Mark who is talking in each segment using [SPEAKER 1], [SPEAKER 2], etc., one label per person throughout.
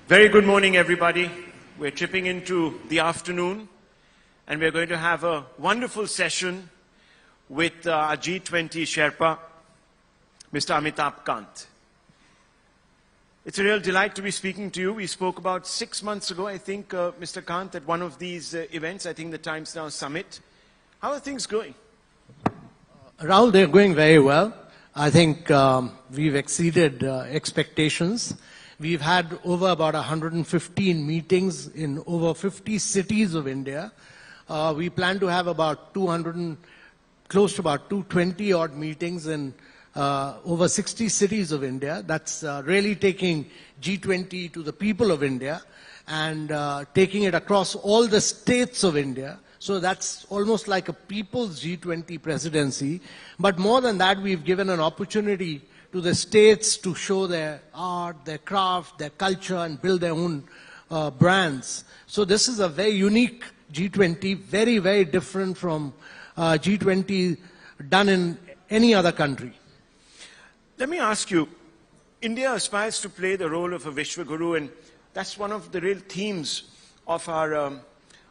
[SPEAKER 1] Very good morning, everybody. We're chipping into the afternoon, and we're going to have a wonderful session with our G20 Sherpa, Mr. Amitabh Kant. It's a real delight to be speaking to you. We spoke about 6 months ago, I think, Mr. Kant, at one of these events, I think the Times Now Summit. How are things going?
[SPEAKER 2] Rahul, they're going very well. I think we've exceeded expectations. We've had over about 115 meetings in over 50 cities of India. We plan to have about close to about 220 odd meetings in over 60 cities of India. That's really taking G20 to the people of India and taking it across all the states of India. So that's almost like a people's G20 presidency. But more than that, we've given an opportunity to the states to show their art, their craft, their culture, and build their own brands. So this is a very unique G20, very, very different from G20 done in any other country.
[SPEAKER 1] Let me ask you, India aspires to play the role of a Vishwaguru, and that's one of the real themes of our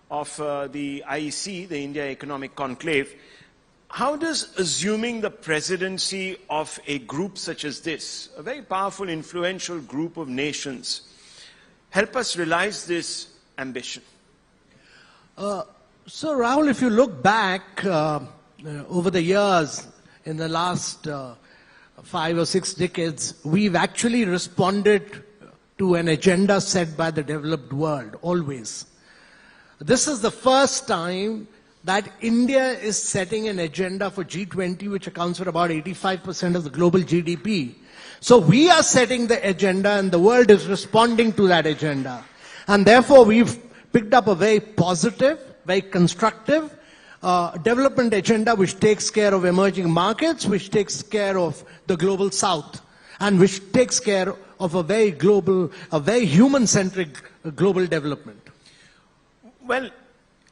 [SPEAKER 1] the IEC, the India Economic Conclave. How does assuming the presidency of a group such as this, a very powerful, influential group of nations, help us realize this ambition?
[SPEAKER 2] So Rahul, if you look back over the years, in the last 5 or 6 decades, we've actually responded to an agenda set by the developed world, always. This is the first time that India is setting an agenda for G20, which accounts for about 85% of the global GDP. So we are setting the agenda and the world is responding to that agenda. And therefore we've picked up a very positive, very constructive development agenda which takes care of emerging markets, which takes care of the global south, and which takes care of a very global, a very human-centric global development.
[SPEAKER 1] Well,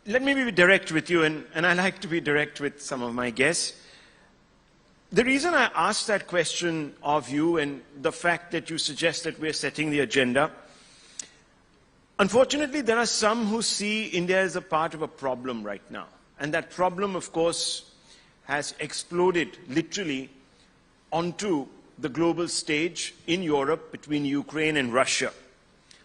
[SPEAKER 1] let me be direct with you, and I like to be direct with some of my guests. The reason I asked that question of you and the fact that you suggest that we're setting the agenda, unfortunately, there are some who see India as a part of a problem right now. And that problem, of course, has exploded literally onto the global stage in Europe between Ukraine and Russia.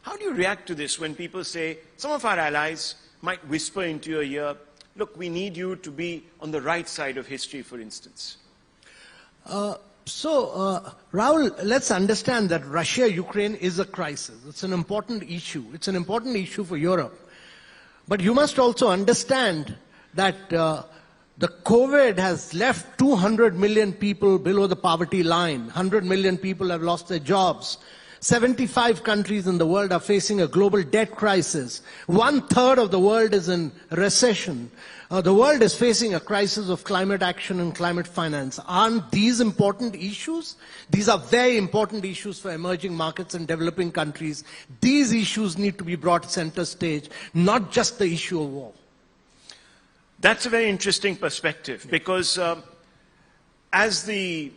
[SPEAKER 1] How do you react to this when people say, some of our allies might whisper into your ear, look, we need you to be on the right side of history, for instance?
[SPEAKER 2] Rahul, let's understand that Russia-Ukraine is a crisis. It's an important issue. It's an important issue for Europe. But you must also understand that the COVID has left 200 million people below the poverty line. 100 million people have lost their jobs. 75 countries in the world are facing a global debt crisis. 1/3 of the world is in recession. The world is facing a crisis of climate action and climate finance. Aren't these important issues? These are very important issues for emerging markets and developing countries. These issues need to be brought center stage, not just the issue of war.
[SPEAKER 1] That's a very interesting perspective, because as the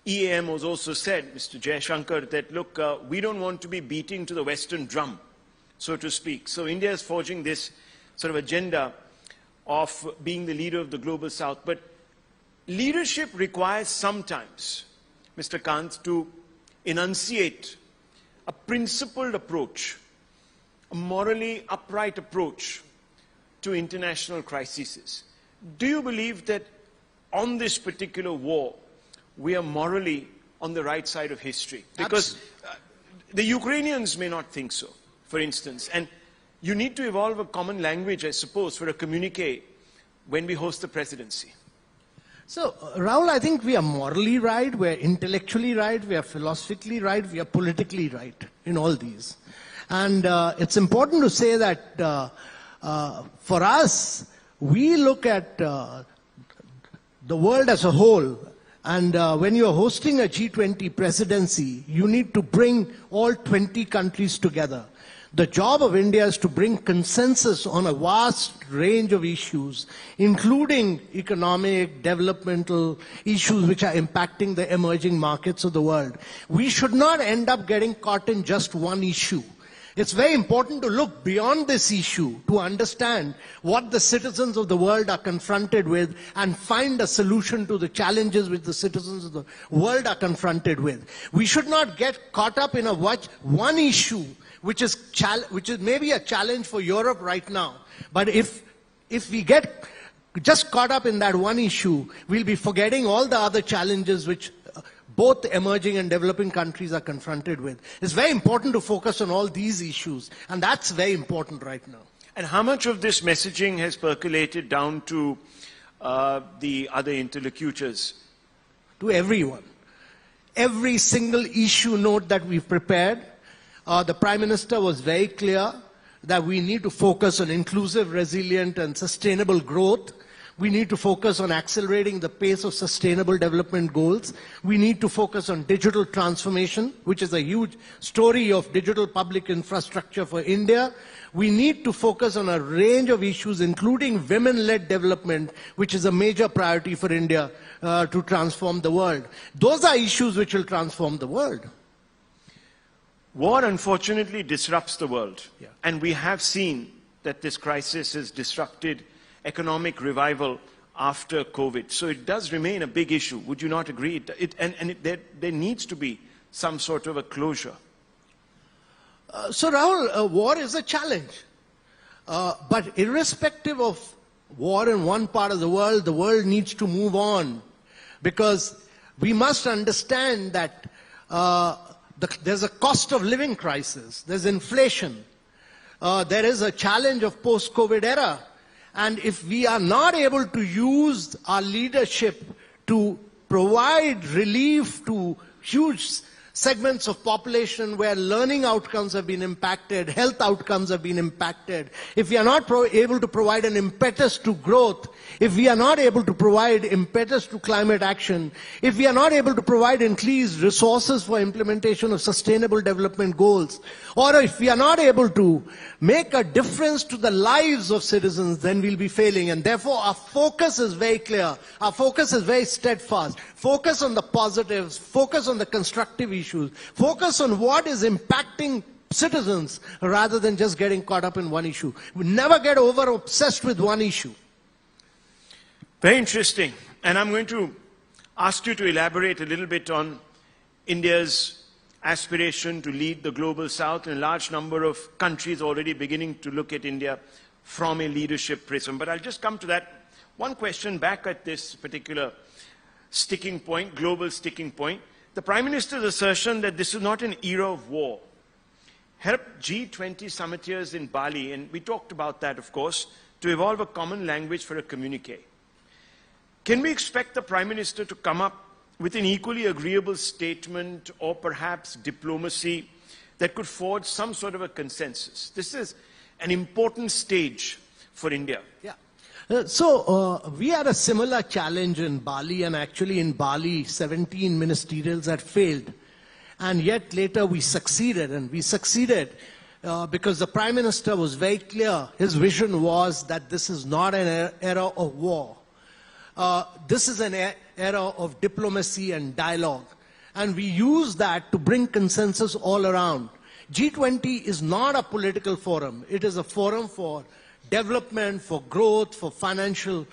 [SPEAKER 1] EAM was also said, Mr. Jaishankar, that look, we don't want to be beating to the Western drum, so to speak. So India is forging this sort of agenda of being the leader of the global south. But leadership requires sometimes, Mr. Kant, to enunciate a principled approach, a morally upright approach to international crises. Do you believe that on this particular war, we are morally on the right side of history? Because the Ukrainians may not think so, for instance. And you need to evolve a common language, I suppose, for a communique when we host the presidency.
[SPEAKER 2] So, Rahul, I think we are morally right, we are intellectually right, we are philosophically right, we are politically right in all these. And it's important to say that for us, we look at the world as a whole. And when you're hosting a G20 presidency, you need to bring all 20 countries together. The job of India is to bring consensus on a vast range of issues, including economic, developmental issues which are impacting the emerging markets of the world. We should not end up getting caught in just one issue. It's very important to look beyond this issue to understand what the citizens of the world are confronted with and find a solution to the challenges which the citizens of the world are confronted with. We should not get caught up in one issue which is maybe a challenge for Europe right now. But if we get just caught up in that one issue, we'll be forgetting all the other challenges which both emerging and developing countries are confronted with. It's very important to focus on all these issues, and that's very important right now.
[SPEAKER 1] And how much of this messaging has percolated down to the other interlocutors?
[SPEAKER 2] To everyone. Every single issue note that we've prepared, the Prime Minister was very clear that we need to focus on inclusive, resilient, and sustainable growth. We need to focus on accelerating the pace of sustainable development goals. We need to focus on digital transformation, which is a huge story of digital public infrastructure for India. We need to focus on a range of issues, including women-led development, which is a major priority for India to transform the world. Those are issues which will transform the world.
[SPEAKER 1] War, unfortunately, disrupts the world.
[SPEAKER 2] Yeah.
[SPEAKER 1] And we have seen that this crisis has disrupted economic revival after COVID. So it does remain a big issue. Would you not agree? There needs to be some sort of a closure.
[SPEAKER 2] So Rahul, war is a challenge. But irrespective of war in one part of the world needs to move on. Because we must understand that there's a cost of living crisis. There's inflation. There is a challenge of post-COVID era. And if we are not able to use our leadership to provide relief to huge segments of population where learning outcomes have been impacted, health outcomes have been impacted, if we are not able to provide an impetus to growth, if we are not able to provide impetus to climate action, if we are not able to provide increased resources for implementation of sustainable development goals, or if we are not able to make a difference to the lives of citizens, then we'll be failing. And therefore, our focus is very clear. Our focus is very steadfast. Focus on the positives. Focus on the constructive issues. Focus on what is impacting citizens rather than just getting caught up in one issue. We never get over-obsessed with one issue.
[SPEAKER 1] Very interesting. And I'm going to ask you to elaborate a little bit on India's aspiration to lead the global south, and a large number of countries already beginning to look at India from a leadership prism. But I'll just come to that one question back at this particular sticking point, global sticking point. The Prime Minister's assertion that this is not an era of war helped G20 summiteers in Bali, and we talked about that, of course, to evolve a common language for a communique. Can we expect the Prime Minister to come up with an equally agreeable statement or perhaps diplomacy that could forge some sort of a consensus? This is an important stage for India.
[SPEAKER 2] Yeah. We had a similar challenge in Bali, and actually in Bali, 17 ministerials had failed. And yet later we succeeded, and we succeeded because the Prime Minister was very clear. His vision was that this is not an era of war. This is an era of diplomacy and dialogue. And we use that to bring consensus all around. G20 is not a political forum. It is a forum for development, for growth, for financial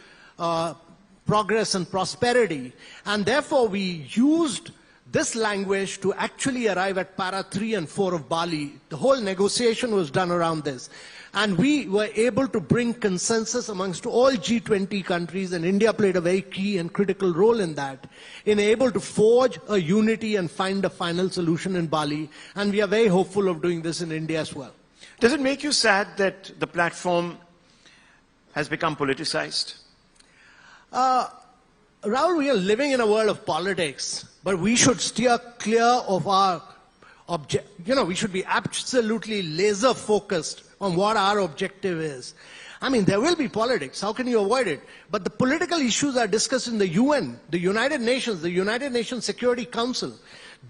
[SPEAKER 2] progress and prosperity. And therefore we used this language to actually arrive at para 3 and 4 of Bali. The whole negotiation was done around this. And we were able to bring consensus amongst all G20 countries, and India played a very key and critical role in that, in able to forge a unity and find a final solution in Bali. And we are very hopeful of doing this in India as well.
[SPEAKER 1] Does it make you sad that the platform has become politicized?
[SPEAKER 2] Rahul, we are living in a world of politics, but we should steer clear of our we should be absolutely laser focused on what our objective is. I mean, there will be politics. How can you avoid it? But the political issues are discussed in the UN, the United Nations Security Council.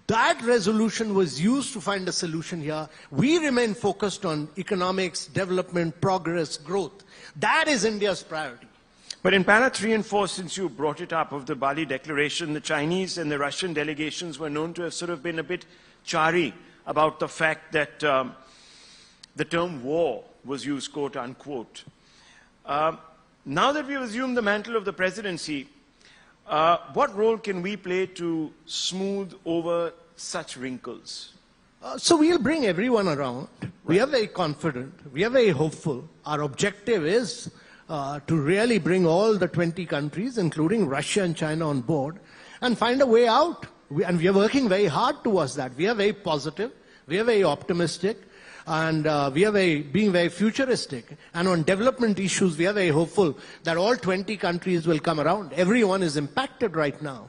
[SPEAKER 2] That resolution was used to find a solution here. We remain focused on economics, development, progress, growth. That is India's priority.
[SPEAKER 1] But in para 3 and 4, since you brought it up, of the Bali Declaration, the Chinese and the Russian delegations were known to have sort of been a bit chary about the fact that the term war was used, quote unquote. Now that we've assumed the mantle of the presidency, what role can we play to smooth over such wrinkles?
[SPEAKER 2] So we'll bring everyone around. We are very confident. We are very hopeful. Our objective is to really bring all the 20 countries, including Russia and China, on board and find a way out. And we are working very hard towards that. We are very positive. We are very optimistic. And we are being very futuristic. And on development issues, we are very hopeful that all 20 countries will come around. Everyone is impacted right now.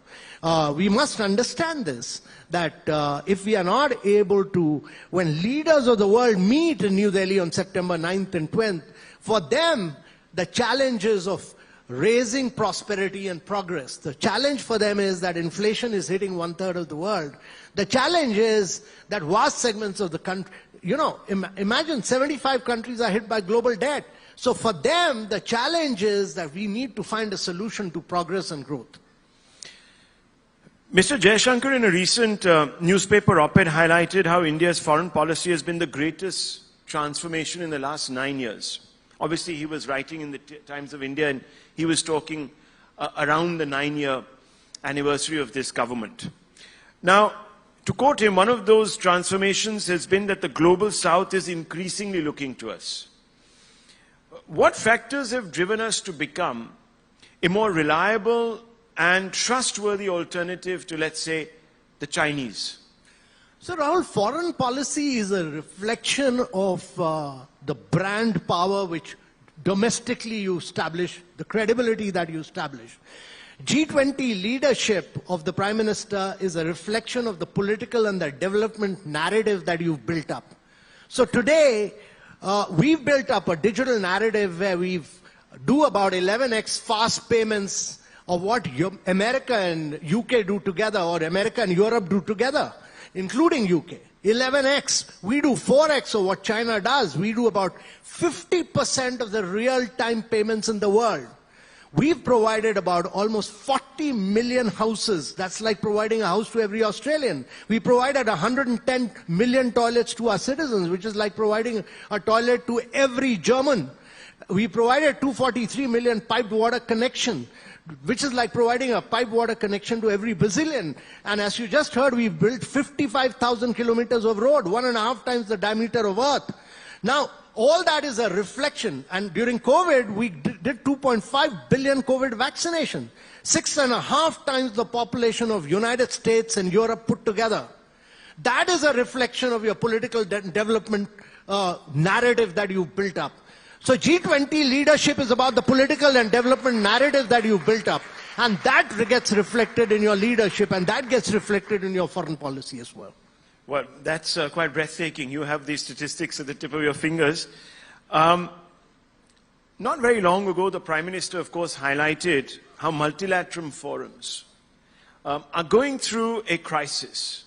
[SPEAKER 2] We must understand this, that if we are not able to, when leaders of the world meet in New Delhi on September 9th and 10th, for them, the challenges of raising prosperity and progress, the challenge for them is that inflation is hitting 1/3 of the world. The challenge is that vast segments of the country, imagine 75 countries are hit by global debt. So for them, the challenge is that we need to find a solution to progress and growth.
[SPEAKER 1] Mr. Jaishankar, in a recent newspaper op-ed, highlighted how India's foreign policy has been the greatest transformation in the last 9 years. Obviously, he was writing in the Times of India, and he was talking around the 9-year anniversary of this government. Now, to quote him, one of those transformations has been that the global south is increasingly looking to us. What factors have driven us to become a more reliable and trustworthy alternative to, let's say, the Chinese?
[SPEAKER 2] So, Rahul, foreign policy is a reflection of the brand power which domestically you establish, the credibility that you establish. G20 leadership of the Prime Minister is a reflection of the political and the development narrative that you've built up. So today, we've built up a digital narrative where we do about 11x fast payments of what America and UK do together, or America and Europe do together, including UK. 11x. We do 4x of what China does. We do about 50% of the real-time payments in the world. We've provided about almost 40 million houses. That's like providing a house to every Australian. We provided 110 million toilets to our citizens, which is like providing a toilet to every German. We provided 243 million piped water connection, which is like providing a piped water connection to every Brazilian. And as you just heard, we've built 55,000 kilometers of road, 1.5 times the diameter of Earth. Now, all that is a reflection. And during COVID, we did 2.5 billion COVID vaccination, 6.5 times the population of United States and Europe put together. That is a reflection of your political development narrative that you've built up. So G20 leadership is about the political and development narrative that you've built up. And that gets reflected in your leadership, and that gets reflected in your foreign policy as well.
[SPEAKER 1] Well, that's quite breathtaking. You have these statistics at the tip of your fingers. Not very long ago, the Prime Minister, of course, highlighted how multilateral forums are going through a crisis,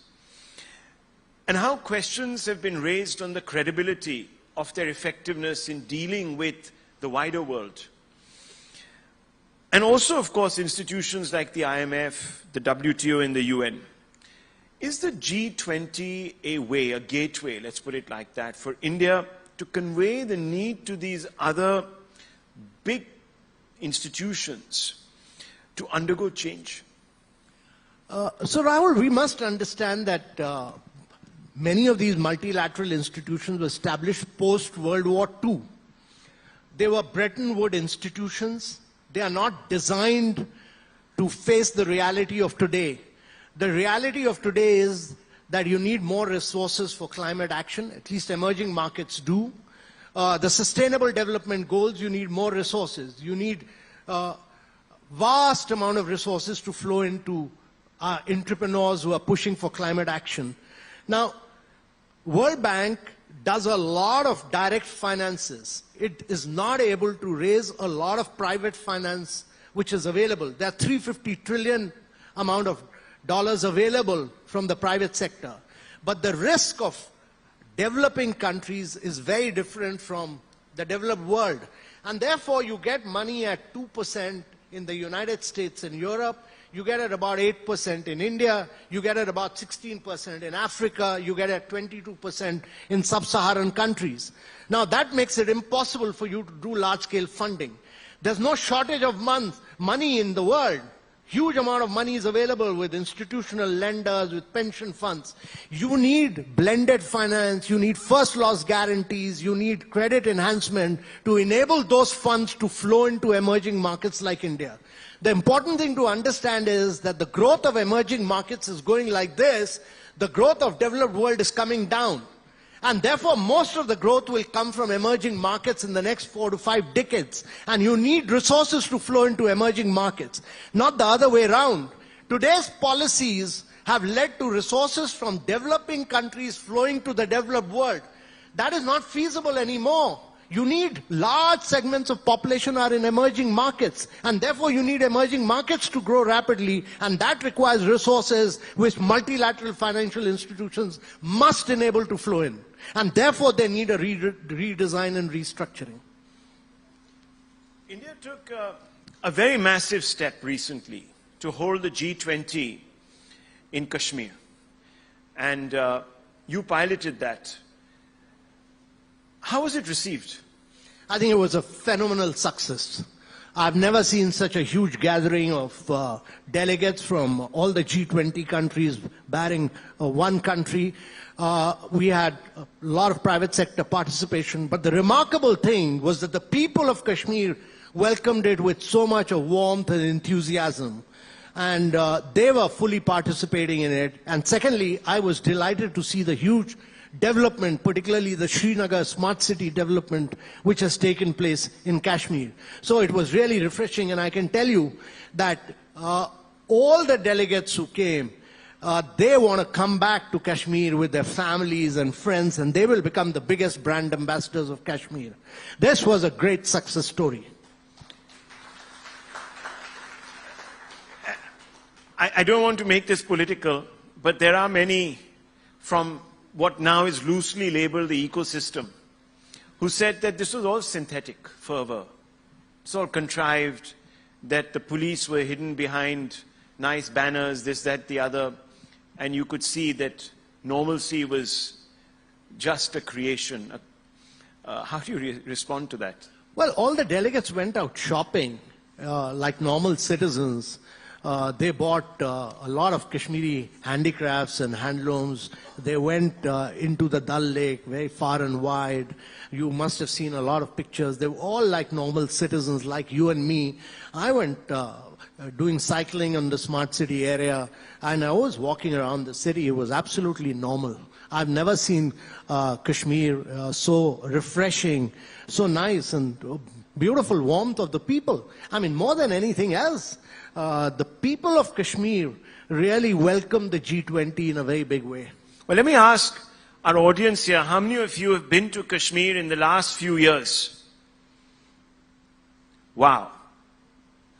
[SPEAKER 1] and how questions have been raised on the credibility of their effectiveness in dealing with the wider world. And also, of course, institutions like the IMF, the WTO, and the UN. Is the G20 a way, a gateway, let's put it like that, for India to convey the need to these other big institutions to undergo change?
[SPEAKER 2] So Rahul, we must understand that many of these multilateral institutions were established post-World War II. They were Bretton Woods institutions. They are not designed to face the reality of today. The reality of today is that you need more resources for climate action, at least emerging markets do. The sustainable development goals, you need more resources. You need vast amount of resources to flow into entrepreneurs who are pushing for climate action. Now, World Bank does a lot of direct finances. It is not able to raise a lot of private finance which is available. There are $350 trillion amount of dollars available from the private sector. But the risk of developing countries is very different from the developed world. And therefore, you get money at 2% in the United States and Europe. you get it about 8% in India, you get it about 16% in Africa, you get it 22% in sub-Saharan countries. Now that makes it impossible for you to do large-scale funding. There's no shortage of money in the world. Huge amount of money is available with institutional lenders, with pension funds. You need blended finance, you need first loss guarantees, you need credit enhancement to enable those funds to flow into emerging markets like India. The important thing to understand is that the growth of emerging markets is going like this, the growth of developed world is coming down. And therefore, most of the growth will come from emerging markets in the next 4 to 5 decades. And you need resources to flow into emerging markets, not the other way around. Today's policies have led to resources from developing countries flowing to the developed world. That is not feasible anymore. You need large segments of population are in emerging markets, and therefore you need emerging markets to grow rapidly, and that requires resources which multilateral financial institutions must enable to flow in. And therefore they need a redesign and restructuring.
[SPEAKER 1] India took a very massive step recently to hold the G20 in Kashmir. And you piloted that. How was it received?
[SPEAKER 2] I think it was a phenomenal success. I've never seen such a huge gathering of delegates from all the G20 countries barring one country. We had a lot of private sector participation, but the remarkable thing was that the people of Kashmir welcomed it with so much of warmth and enthusiasm. And they were fully participating in it. And secondly, I was delighted to see the huge development, particularly the Srinagar smart city development, which has taken place in Kashmir. So it was really refreshing, and I can tell you that all the delegates who came, they want to come back to Kashmir with their families and friends, and they will become the biggest brand ambassadors of Kashmir. This was a great success story.
[SPEAKER 1] I don't want to make this political, but there are many from what now is loosely labeled the ecosystem, who said that this was all synthetic fervor. It's all contrived, that the police were hidden behind nice banners, this, that, the other, and you could see that normalcy was just a creation. How do you respond to that?
[SPEAKER 2] Well, all the delegates went out shopping like normal citizens. They bought a lot of Kashmiri handicrafts and handlooms. They went into the Dal Lake, very far and wide. You must have seen a lot of pictures. They were all like normal citizens, like you and me. I went doing cycling on the smart city area, and I was walking around the city. It was absolutely normal. I've never seen Kashmir so refreshing, so nice, and beautiful warmth of the people. I mean, more than anything else, the people of Kashmir really welcomed the G20 in a very big way.
[SPEAKER 1] Well, let me ask our audience here, how many of you have been to Kashmir in the last few years? Wow.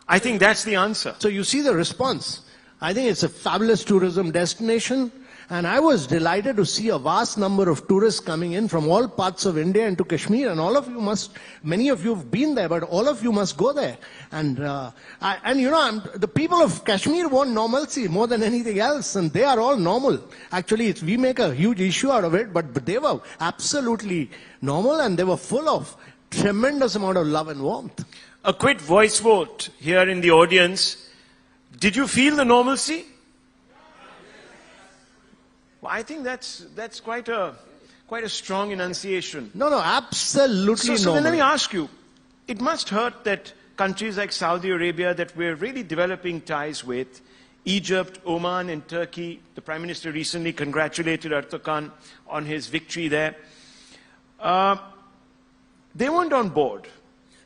[SPEAKER 1] I think that's the answer.
[SPEAKER 2] So you see the response. I think it's a fabulous tourism destination. And I was delighted to see a vast number of tourists coming in from all parts of India into Kashmir. And all of you many of you have been there, but all of you must go there. And you know, the people of Kashmir want normalcy more than anything else. And they are all normal. Actually, we make a huge issue out of it, but they were absolutely normal, and they were full of tremendous amount of love and warmth.
[SPEAKER 1] A quick voice vote here in the audience. Did you feel the normalcy? Well, I think that's quite a strong enunciation.
[SPEAKER 2] No, absolutely
[SPEAKER 1] So
[SPEAKER 2] normal.
[SPEAKER 1] then let me ask you, it must hurt that countries like Saudi Arabia that we're really developing ties with, Egypt, Oman and Turkey, the Prime Minister recently congratulated Erdogan on his victory there. They weren't on board.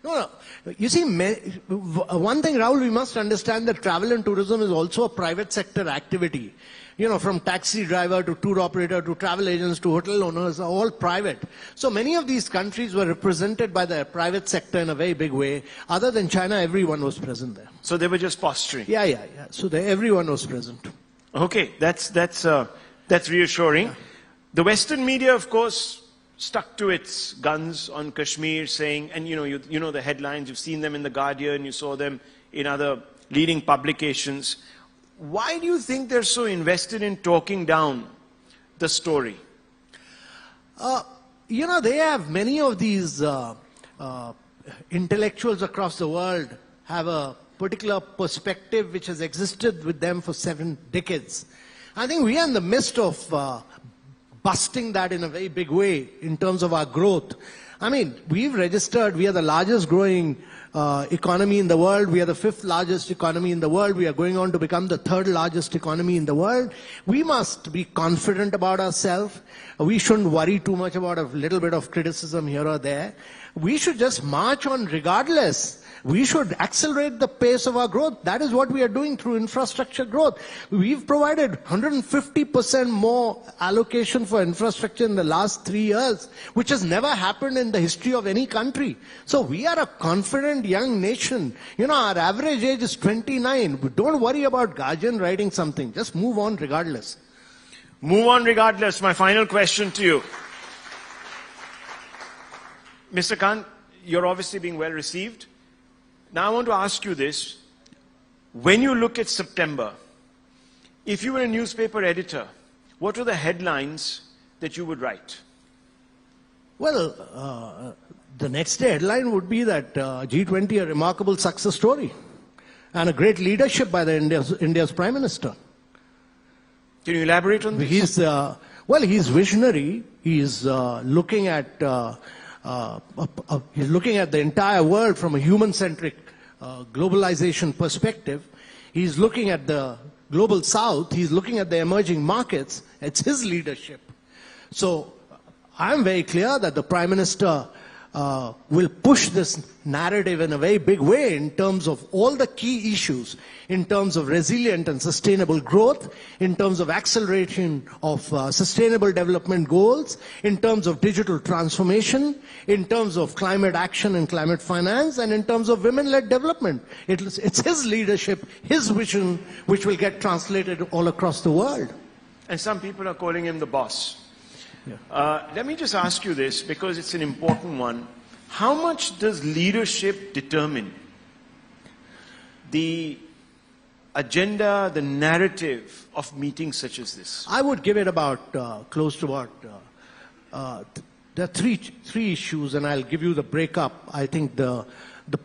[SPEAKER 2] No. You see, one thing, Rahul, we must understand that travel and tourism is also a private sector activity. You know, from taxi driver to tour operator to travel agents to hotel owners are all private. So many of these countries were represented by the private sector in a very big way. Other than China, everyone was present there.
[SPEAKER 1] So they were just posturing.
[SPEAKER 2] Yeah. So everyone was present.
[SPEAKER 1] Okay, that's reassuring. Yeah. The Western media, of course, stuck to its guns on Kashmir, saying, and you know the headlines, you've seen them in The Guardian, you saw them in other leading publications. why do you think they're so invested in talking down the story?
[SPEAKER 2] You know, they have many of these intellectuals across the world have a particular perspective which has existed with them for 7 decades. I think we are in the midst of busting that in a very big way in terms of our growth. I mean, we've registered, we are the largest growing economy in the world. We are the 5th largest economy in the world. We are going on to become the 3rd largest economy in the world. We must be confident about ourselves. We shouldn't worry too much about a little bit of criticism here or there. We should just march on regardless. We should accelerate the pace of our growth. That is what we are doing through infrastructure growth. We've provided 150% more allocation for infrastructure in the last 3 years, which has never happened in the history of any country. So we are a confident young nation. You know, our average age is 29. Don't worry about Guardian writing something. Just move on regardless.
[SPEAKER 1] Move on regardless. My final question to you. Mr. Kant, you're obviously being well received. Now I want to ask you this. When you look at September, if you were a newspaper editor, what were the headlines that you would write?
[SPEAKER 2] Well, the next day headline would be that G20 a remarkable success story and a great leadership by the India's Prime Minister.
[SPEAKER 1] Can you elaborate on this?
[SPEAKER 2] He's visionary. He's looking at he's looking at the entire world from a human-centric globalization perspective. He's looking at the global south. He's looking at the emerging markets. It's his leadership. So I'm very clear that the Prime Minister will push this narrative in a very big way in terms of all the key issues, in terms of resilient and sustainable growth, in terms of acceleration of sustainable development goals, in terms of digital transformation, in terms of climate action and climate finance, and in terms of women-led development. It's his leadership, his vision, which will get translated all across the world.
[SPEAKER 1] And some people are calling him the boss. Yeah. Let me just ask you this, because it's an important one. How much does leadership determine the agenda, the narrative of meetings such as this?
[SPEAKER 2] I would give it about close to about there are three issues, and I'll give you the breakup. I think the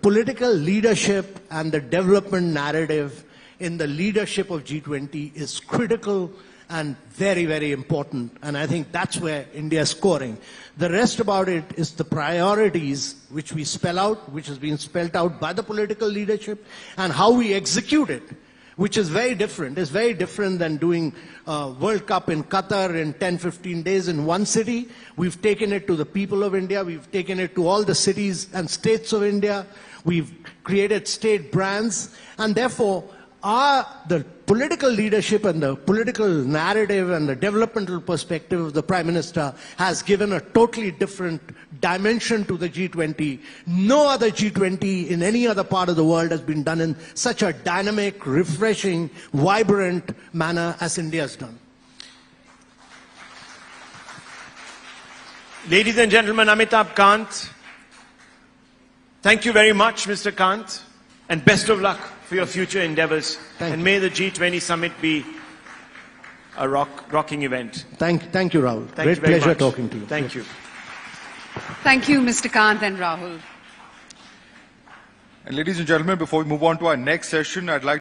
[SPEAKER 2] political leadership and the development narrative in the leadership of G20 is critical and very, very important. And I think that's where India is scoring. The rest about it is the priorities which we spell out, which has been spelled out by the political leadership, and how we execute it, which is very different. It's very different than doing World Cup in Qatar in 10, 15 days in one city. We've taken it to the people of India. We've taken it to all the cities and states of India. We've created state brands. And therefore, the political leadership and the political narrative and the developmental perspective of the Prime Minister has given a totally different dimension to the G20. No other G20 in any other part of the world has been done in such a dynamic, refreshing, vibrant manner as India has done.
[SPEAKER 1] Ladies and gentlemen, Amitabh Kant. Thank you very much, Mr. Kant, and best of luck for your future endeavors. And may the G20 summit be a rocking event.
[SPEAKER 2] Thank you, Rahul. Great pleasure talking to you.
[SPEAKER 1] Thank you.
[SPEAKER 3] Thank you, Mr. Kant and Rahul.
[SPEAKER 4] And ladies and gentlemen, before we move on to our next session, I'd like